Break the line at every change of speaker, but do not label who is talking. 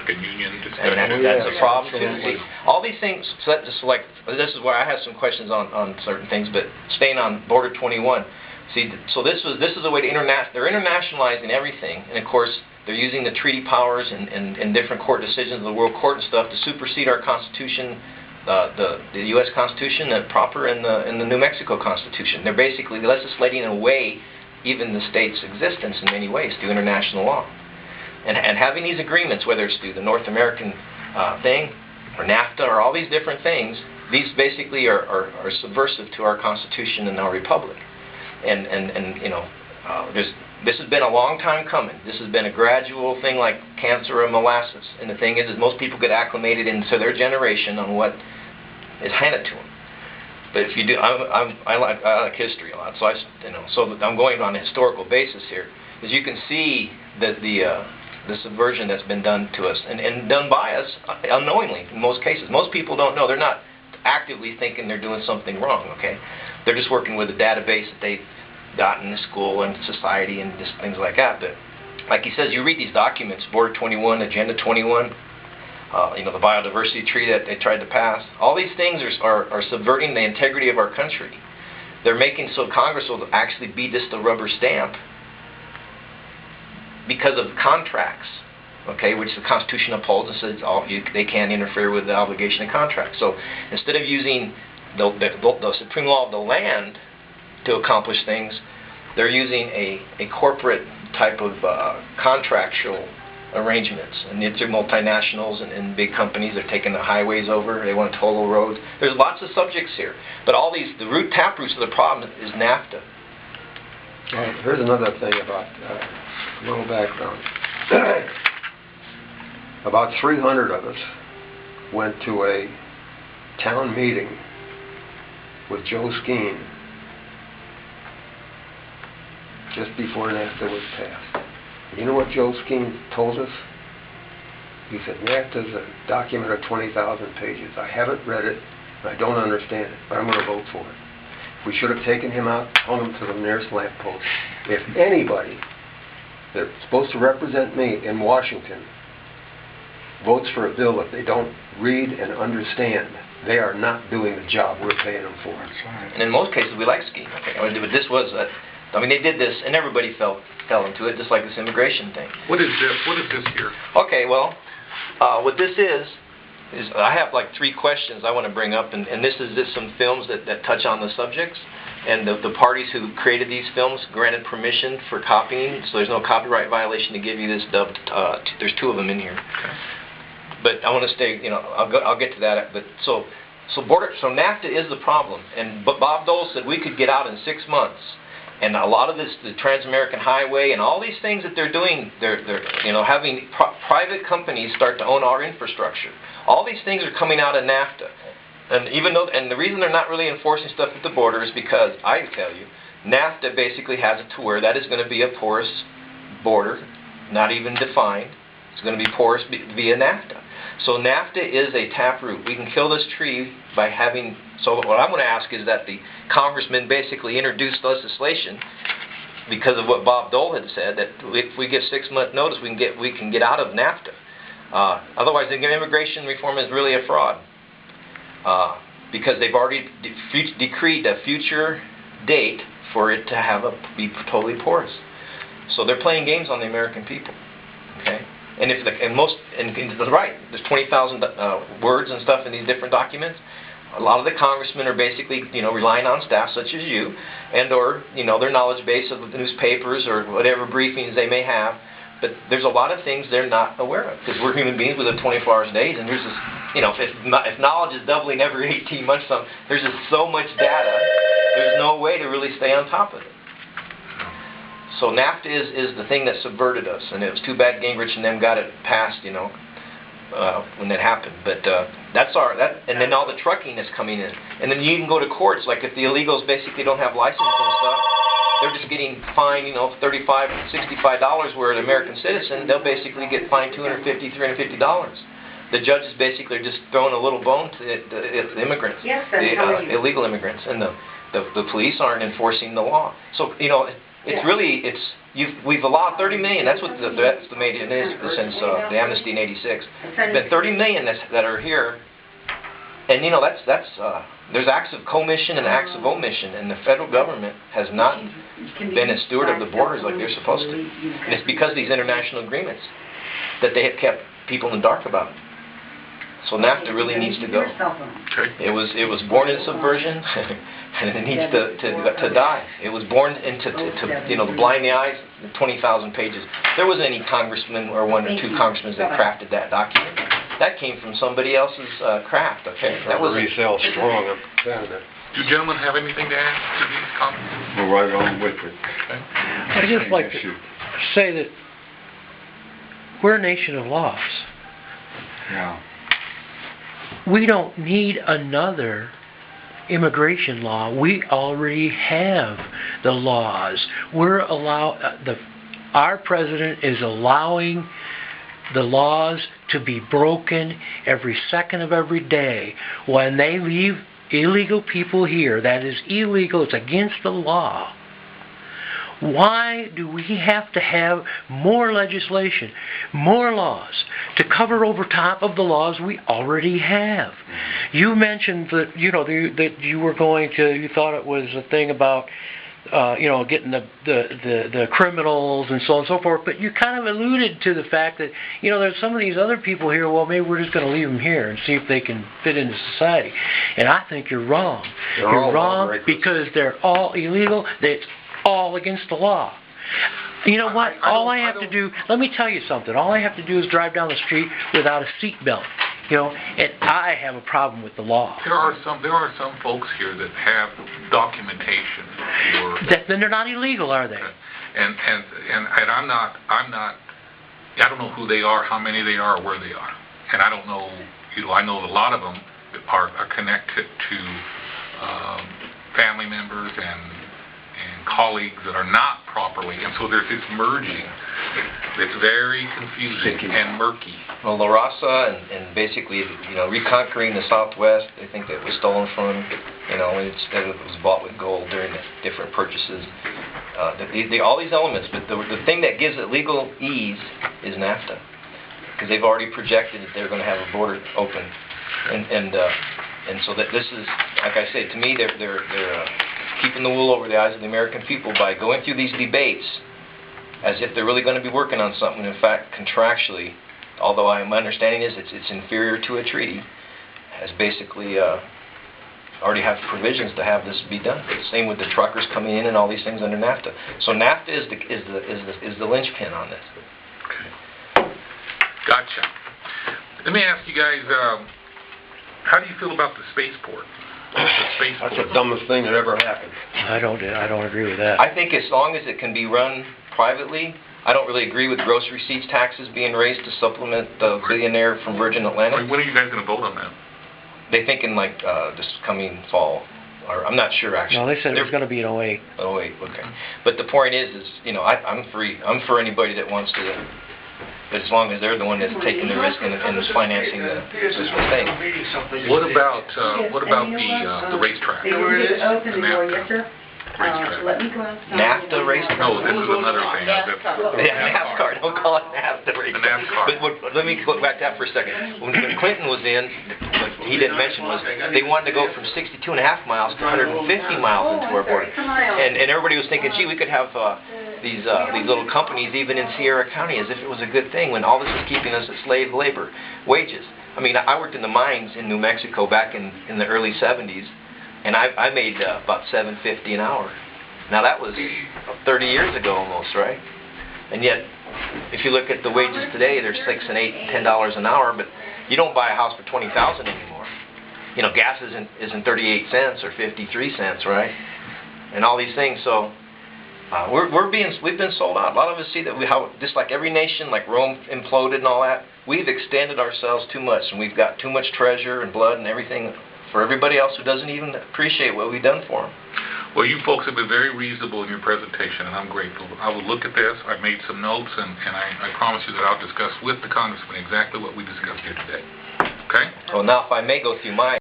like a union discussion.
And that's a problem too. See, all these things. So that's just like this is where I have some questions on certain things. But staying on Border 21. See, so this is a way to they're internationalizing everything, and of course they're using the treaty powers and different court decisions of the World Court and stuff to supersede our Constitution, the U.S. Constitution, proper, and the New Mexico Constitution. They're basically legislating away even the state's existence in many ways through international law. And having these agreements, whether it's through the North American thing or NAFTA or all these different things, these basically are subversive to our Constitution and our republic. And you know, this has been a long time coming. This has been a gradual thing like cancer or molasses. And the thing is most people get acclimated into their generation on what is handed to them. But if you do, I like history a lot, so I'm going on a historical basis here. As you can see that the subversion that's been done to us and done by us unknowingly in most cases. Most people don't know. They're not actively thinking they're doing something wrong. Okay, they're just working with a database that they've gotten in school and society and just things like that. But like he says, you read these documents, Border 21, Agenda 21. You know, the biodiversity treaty that they tried to pass. All these things are subverting the integrity of our country. They're making so Congress will actually be just a rubber stamp because of contracts, okay, which the Constitution upholds and says they can't interfere with the obligation of contracts. So instead of using the supreme law of the land to accomplish things, they're using a corporate type of contractual arrangements, and it's through multinationals and big companies. They're taking the highways over. They want to toll the roads. There's lots of subjects here, but all these the taproots of the problem is NAFTA.
Here's another thing about a little background. About 300 of us went to a town meeting with Joe Skeen just before NAFTA was passed. You know what Joe Skeen told us? He said, NAFTA is a document of 20,000 pages. I haven't read it, and I don't understand it, but I'm going to vote for it. We should have taken him out, hung him to the nearest lamppost. If anybody that's supposed to represent me in Washington votes for a bill that they don't read and understand, they are not doing the job we're paying them for.
And in most cases, we like Skeen. Okay, but this was they did this, and everybody fell into it, just like this immigration thing.
What is this? What is this here?
Okay, well, what this is I have like 3 questions I want to bring up, and this is just some films that touch on the subjects, and the parties who created these films granted permission for copying, so there's no copyright violation to give you this dubbed. There's 2 of them in here.
Okay.
But I want to stay, I'll get to that. But so NAFTA is the problem, but Bob Dole said we could get out in 6 months. And a lot of this, the Trans-American Highway and all these things that they're doing, they're having private companies start to own our infrastructure. All these things are coming out of NAFTA. And the reason they're not really enforcing stuff at the border is because, I tell you, NAFTA basically has it to where that is going to be a porous border, not even defined. It's going to be porous via NAFTA. So NAFTA is a taproot. We can kill this tree by having. So what I'm going to ask is that the congressman basically introduced legislation because of what Bob Dole had said, that if we give 6-month notice, we can get out of NAFTA. Otherwise, the immigration reform is really a fraud because they've already decreed a future date for it to be totally porous. So they're playing games on the American people. Okay. And right, there's 20,000 words and stuff in these different documents. A lot of the congressmen are basically, relying on staff such as you, or their knowledge base of the newspapers or whatever briefings they may have. But there's a lot of things they're not aware of because we're human beings with a 24 hours a day, and there's this, if knowledge is doubling every 18 months, there's just so much data. There's no way to really stay on top of it. So NAFTA is the thing that subverted us, and it was too bad Gingrich and them got it passed, when that happened. But and then all the trucking is coming in, and then you can go to courts. Like if the illegals basically don't have licenses and stuff, they're just getting fined, $35, $65, where an American citizen, they'll basically get fined $250, $350. The judges basically are just throwing a little bone to the immigrants, the illegal immigrants, and the police aren't enforcing the law. So it's really, we've allowed 30 million, that's what the estimated is since the amnesty in '86. Been 30 million that are here, and you know, there's acts of commission and acts of omission, and the federal government has not been a steward of the borders like they're supposed to. And it's because of these international agreements that they have kept people in the dark about. So NAFTA really needs to go. It was born in subversion, and it needs to die. It was born into you know, to blind the eyes. 20,000 pages. There wasn't any congressman or one or two congressmen that crafted that document. That came from somebody else's craft. Okay, that was
resell strong.
Do you gentlemen have anything to add to these comments?
We're right on with it.
I'd just like to say that we're a nation of laws.
Yeah.
We don't need another immigration law. We already have the laws. Our president is allowing the laws to be broken every second of every day. When they leave illegal people here, that is illegal, it's against the law. Why do we have to have more legislation, more laws, to cover over top of the laws we already have? You mentioned that, you know, that you thought it was a thing about, you know, getting the criminals and so on and so forth, but you kind of alluded to the fact that, you know, there's some of these other people here, well, maybe we're just going to leave them here and see if they can fit into society. And I think you're wrong. You're wrong because they're all illegal. It's all against the law. You know what? All I have to do, let me tell you something. All I have to do is drive down the street without a seatbelt. You know, and I have a problem with the law.
There are some folks here that have documentation for
then they're not illegal, are they?
And I don't know who they are, how many they are, or where they are. And I don't know, you know, I know a lot of them are connected to family members and colleagues that are not properly, and so there's this merging that's very confusing and murky.
Well, La Raza and basically, you know, reconquering the Southwest, I think that was stolen from, you know, instead it was bought with gold during the different purchases. All these elements, but the thing that gives it legal ease is NAFTA, because they've already projected that they're going to have a border open, and so that this is, like I say, to me, they're keeping the wool over the eyes of the American people by going through these debates as if they're really going to be working on something. In fact, contractually, although my understanding is it's inferior to a treaty, has basically already have provisions to have this be done. Same with the truckers coming in and all these things under NAFTA. So NAFTA is the linchpin on this.
Okay. Gotcha. Let me ask you guys, how do you feel about the spaceport?
That's the dumbest thing that ever happened.
I don't agree with that.
I think as long as it can be run privately, I don't really agree with gross receipts taxes being raised to supplement the billionaire from Virgin Atlantic.
When are you guys going to vote on that?
They think in like this coming fall, or I'm not sure actually.
No, they said it was going to be in 08.
08, okay. But the point is you know, I'm for anybody that wants to. But as long as they're the one that's taking the risk and is financing this whole thing.
What about the racetrack? The NAFTA racetrack.
NAFTA racetrack?
No, this is another thing.
NASCAR. Don't call it NAFTA racetrack. But let me go back to that for a second. When Clinton was in, what he didn't mention was they wanted to go from 62.5 miles to 150 miles into our border, and everybody was thinking, gee, we could have these little companies even in Sierra County, as if it was a good thing when all this is keeping us at slave labor wages. I mean, I worked in the mines in New Mexico back in the early 70s, and I made about $7.50 an hour. Now that was 30 years ago almost, right? And yet, if you look at the wages today, they're $6 and $8, $10 an hour, but you don't buy a house for $20,000 anymore. You know, gas isn't 38 cents or 53 cents, right? And all these things, so. We've been sold out. A lot of us see that just like every nation, like Rome imploded and all that, we've extended ourselves too much, and we've got too much treasure and blood and everything for everybody else who doesn't even appreciate what we've done for them.
Well, you folks have been very reasonable in your presentation, and I'm grateful. I will look at this. I've made some notes, and I promise you that I'll discuss with the Congressman exactly what we discussed here today. Okay?
Well, now if I may go through mine.